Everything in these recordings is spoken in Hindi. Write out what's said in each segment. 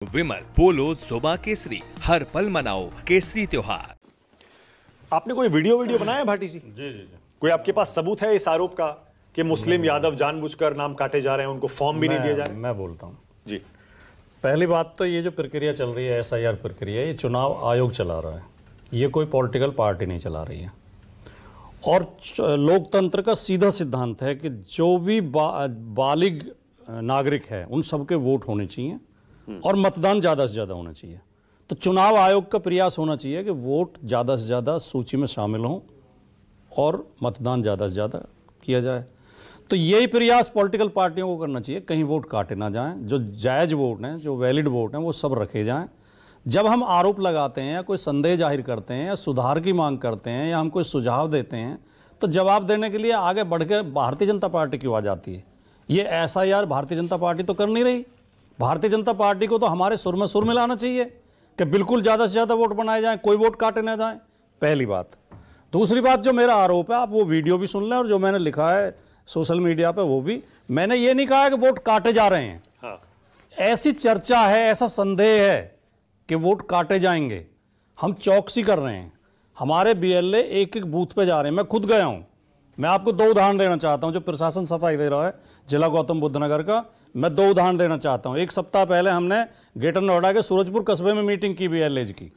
विमल, पोलो, जोबा केसरी, हर पल मनाओ केसरी त्योहार। आपने कोई वीडियो बनाया भाटी जी? जी। कोई आपके पास सबूत है इस आरोप का कि मुस्लिम यादव जानबूझकर नाम काटे जा रहे हैं, उनको फॉर्म भी नहीं दिए जा रहे? मैं बोलता हूँ जी। पहली बात तो ये जो प्रक्रिया चल रही है, SIR प्रक्रिया, ये चुनाव आयोग चला रहा है, ये कोई पॉलिटिकल पार्टी नहीं चला रही है। और लोकतंत्र का सीधा सिद्धांत है कि जो भी बालिग नागरिक है उन सबके वोट होने चाहिए और मतदान ज़्यादा से ज़्यादा होना चाहिए। तो चुनाव आयोग का प्रयास होना चाहिए कि वोट ज़्यादा से ज़्यादा सूची में शामिल हों और मतदान ज़्यादा से ज़्यादा किया जाए। तो यही प्रयास पॉलिटिकल पार्टियों को करना चाहिए, कहीं वोट काटे ना जाएं, जो जायज़ वोट हैं, जो वैलिड वोट हैं, वो सब रखे जाएं। जब हम आरोप लगाते हैं या कोई संदेह जाहिर करते हैं या सुधार की मांग करते हैं या हम कोई सुझाव देते हैं, तो जवाब देने के लिए आगे बढ़ के भारतीय जनता पार्टी क्यों आ जाती है? ये SIR भारतीय जनता पार्टी तो कर नहीं रही। भारतीय जनता पार्टी को तो हमारे सुर में सुर मिलाना चाहिए कि बिल्कुल ज़्यादा से ज़्यादा वोट बनाए जाएं, कोई वोट काटे ना जाएं, पहली बात। दूसरी बात, जो मेरा आरोप है, आप वो वीडियो भी सुन लें और जो मैंने लिखा है सोशल मीडिया पे वो भी, मैंने ये नहीं कहा कि वोट काटे जा रहे हैं। हाँ। ऐसी चर्चा है, ऐसा संदेह है कि वोट काटे जाएंगे। हम चौकसी कर रहे हैं, हमारे BLA एक एक बूथ पे जा रहे हैं। मैं खुद गया हूँ। मैं आपको 2 उदाहरण देना चाहता हूँ। जो प्रशासन सफाई दे रहा है जिला गौतम बुद्ध नगर का, मैं 2 उदाहरण देना चाहता हूँ। 1 सप्ताह पहले हमने ग्रेटर नोएडा के सूरजपुर कस्बे में मीटिंग की BLAs की।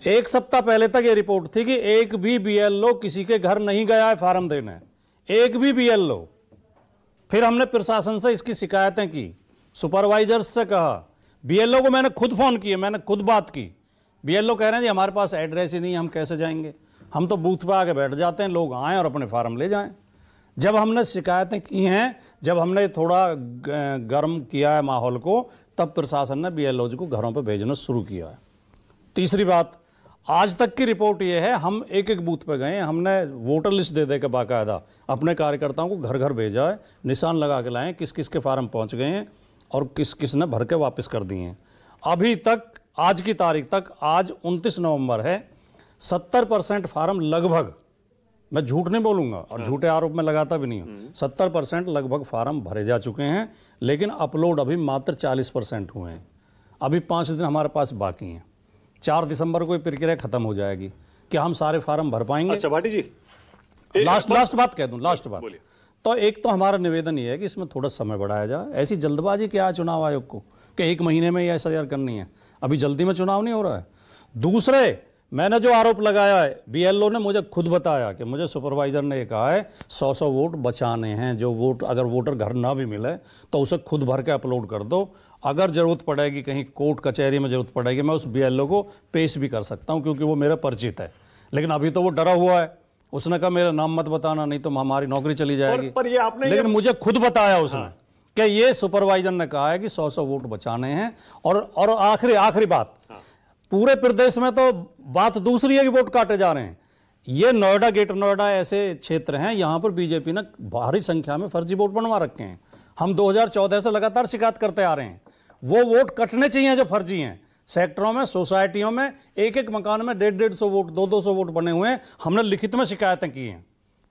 1 सप्ताह पहले तक ये रिपोर्ट थी कि एक भी BLO किसी के घर नहीं गया है फार्म देने, एक भी BLO। फिर हमने प्रशासन से इसकी शिकायतें की, सुपरवाइजर्स से कहा, BLO को मैंने खुद फोन किए, मैंने खुद बात की। BLO कह रहे हैं जी हमारे पास एड्रेस ही नहीं, हम कैसे जाएंगे? हम तो बूथ पे आके बैठ जाते हैं, लोग आएँ और अपने फार्म ले जाएं। जब हमने शिकायतें की हैं, जब हमने थोड़ा गर्म किया है माहौल को, तब प्रशासन ने BLOs को घरों पे भेजना शुरू किया है। तीसरी बात, आज तक की रिपोर्ट ये है, हम एक एक बूथ पे गए, हमने वोटर लिस्ट दे के बाकायदा अपने कार्यकर्ताओं को घर घर भेजा है, निशान लगा के लाएँ किस किस के फार्म पहुँच गए हैं और किस किस ने भर के वापस कर दिए हैं। अभी तक, आज की तारीख तक, आज 29 नवंबर है, 70% फार्म लगभग, मैं झूठ नहीं बोलूंगा और झूठे आरोप में लगाता भी नहीं हूँ, 70% लगभग फार्म भरे जा चुके हैं, लेकिन अपलोड अभी मात्र 40% हुए हैं। अभी 5 दिन हमारे पास बाकी हैं। 4 दिसंबर को ये प्रक्रिया खत्म हो जाएगी। क्या हम सारे फार्म भर पाएंगे? अच्छा भाटी जी, लास्ट बात कह दूं, लास्ट बात। तो एक तो हमारा निवेदन ये है कि इसमें थोड़ा समय बढ़ाया जाए। ऐसी जल्दबाजी क्या है चुनाव आयोग को कि 1 महीने में ये SIR करनी है? अभी जल्दी में चुनाव नहीं हो रहा है। दूसरे, मैंने जो आरोप लगाया है, BLO ने मुझे खुद बताया कि मुझे सुपरवाइजर ने कहा है 100 वोट बचाने हैं। जो वोट अगर वोटर घर ना भी मिले तो उसे खुद भर के अपलोड कर दो। अगर ज़रूरत पड़ेगी, कहीं कोर्ट कचहरी में ज़रूरत पड़ेगी, मैं उस BLO को पेश भी कर सकता हूं, क्योंकि वो मेरा परिचित है। लेकिन अभी तो वो डरा हुआ है, उसने कहा मेरा नाम मत बताना, नहीं तो हमारी नौकरी चली जाएगी। पर ये आपने, लेकिन मुझे खुद बताया उसने कि ये सुपरवाइजर ने कहा है कि 100 वोट बचाने हैं। और आखिरी बात, पूरे प्रदेश में तो बात दूसरी है कि वोट काटे जा रहे हैं। ये नोएडा, ग्रेटर नोएडा ऐसे क्षेत्र हैं यहां पर BJP ने भारी संख्या में फर्जी वोट बनवा रखे हैं। हम 2014 से लगातार शिकायत करते आ रहे हैं। वो वोट कटने चाहिए जो फर्जी हैं। सेक्टरों में, सोसाइटियों में, एक एक मकान में 150 वोट, 200 वोट बने हुए हैं। हमने लिखित में शिकायतें की हैं,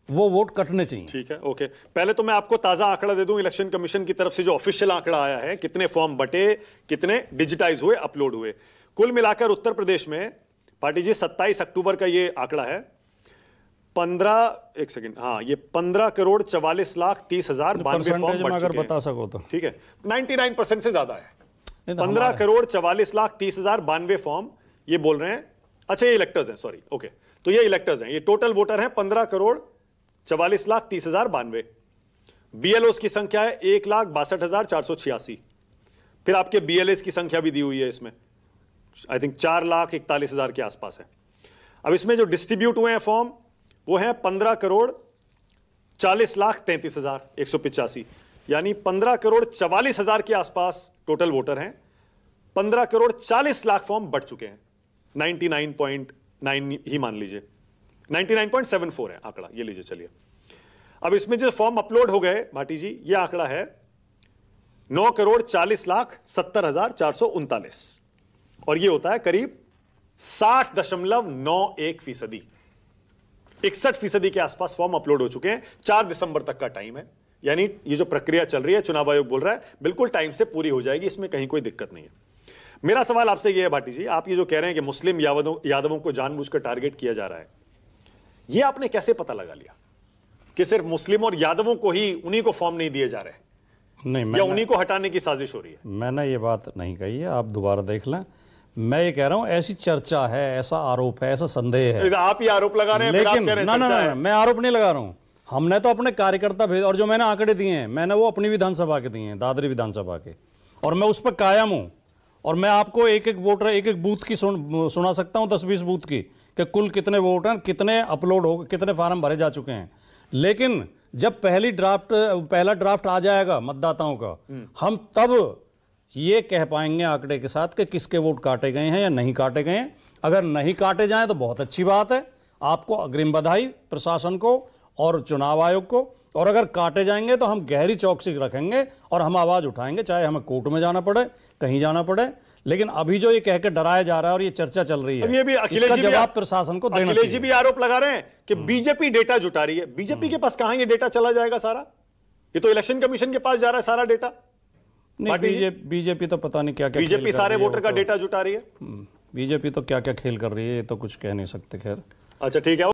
वो वोट कटने चाहिए। ठीक है, ओके। पहले तो मैं आपको ताजा आंकड़ा दे दूं, इलेक्शन कमीशन की तरफ से जो ऑफिशियल आंकड़ा आया है, कितने फॉर्म बटे, कितने डिजिटाइज हुए, अपलोड हुए। कुल मिलाकर उत्तर प्रदेश में पार्टी जी 27 अक्टूबर का ये आंकड़ा है, 15 करोड़ 44 लाख 30,092 फॉर्म बढ़ चुके हैं। बता सको तो ठीक है, 99% से ज्यादा है। 15 करोड़ 44 लाख 30,092 फॉर्म ये बोल रहे हैं। अच्छा, ये इलेक्टर्स हैं, सॉरी, ओके। तो ये इलेक्टर्स हैं, ये टोटल वोटर हैं 15 करोड़ 44 लाख 30,092। BLOs की संख्या है 1,62,486। फिर आपके BLAs की संख्या भी दी हुई है इसमें, आई थिंक 4,41,000 के आसपास है। अब इसमें जो डिस्ट्रीब्यूट हुए हैं फॉर्म वो हैं 15 करोड़ 40,33,185, यानी 15 करोड़ 44,000 के आसपास टोटल वोटर हैं। 15 करोड़ 40 लाख फॉर्म बढ़ चुके हैं। 99.9 ही मान लीजिए, 99.74 है आंकड़ा, ये लीजिए। चलिए, अब इसमें जो फॉर्म अपलोड हो गए भाटी जी, ये आंकड़ा है 9 करोड़ 40 लाख 70,439, और ये होता है करीब 60.91%। 61% के आसपास फॉर्म अपलोड हो चुके हैं। 4 दिसंबर तक का टाइम है। यानी ये जो प्रक्रिया चल रही है, चुनाव आयोग बोल रहा है बिल्कुल टाइम से पूरी हो जाएगी, इसमें कहीं कोई दिक्कत नहीं है। मेरा सवाल आपसे ये है भाटी जी, आप ये जो कह रहे हैं कि मुस्लिम यादवों को जानबूझकर टारगेट किया जा रहा है, ये आपने कैसे पता लगा लिया कि सिर्फ मुस्लिम और यादवों को ही, उन्हीं को फॉर्म नहीं दिए जा रहे हैं, नहीं, या उन्हीं को हटाने की साजिश हो रही है? मैंने ये बात नहीं कही है, आप दोबारा देख लें। मैं ये कह रहा हूं ऐसी चर्चा है, ऐसा आरोप है, ऐसा संदेह है। आप ही आरोप लगा रहे हैं, लेकिन ना, मैं आरोप नहीं लगा रहा हूं। हमने तो अपने कार्यकर्ता भेज, और जो मैंने आंकड़े दिए हैं मैंने वो अपनी विधानसभा के दिए हैं, दादरी विधानसभा के, और मैं उस पर कायम हूं। और मैं आपको एक एक वोटर, एक एक बूथ की सुना सकता हूं, 10-20 बूथ की, कि कुल कितने वोट हैं, कितने अपलोड हो, कितने फार्म भरे जा चुके हैं। लेकिन जब पहला ड्राफ्ट आ जाएगा मतदाताओं का, हम तब ये कह पाएंगे आंकड़े के साथ कि किसके वोट काटे गए हैं या नहीं काटे गए हैं। अगर नहीं काटे जाएं तो बहुत अच्छी बात है, आपको अग्रिम बधाई प्रशासन को और चुनाव आयोग को। और अगर काटे जाएंगे तो हम गहरी चौकसी रखेंगे और हम आवाज उठाएंगे, चाहे हमें कोर्ट में जाना पड़े, कहीं जाना पड़े। लेकिन अभी जो ये कह के डराया जा रहा है और ये चर्चा चल रही है, ये भी इसका जवाब प्रशासन को देना चाहिए। अखिलेश जी भी आरोप लगा रहे हैं कि बीजेपी डेटा जुटा रही है। बीजेपी के पास कहां ये डेटा चला जाएगा सारा? ये तो इलेक्शन कमीशन के पास जा रहा है सारा डेटा। नहीं, बीजेपी तो पता नहीं क्या क्या, बीजेपी सारे वोटर का डेटा जुटा रही है। बीजेपी तो क्या क्या खेल कर रही है, ये तो कुछ कह नहीं सकते। खैर, अच्छा ठीक है।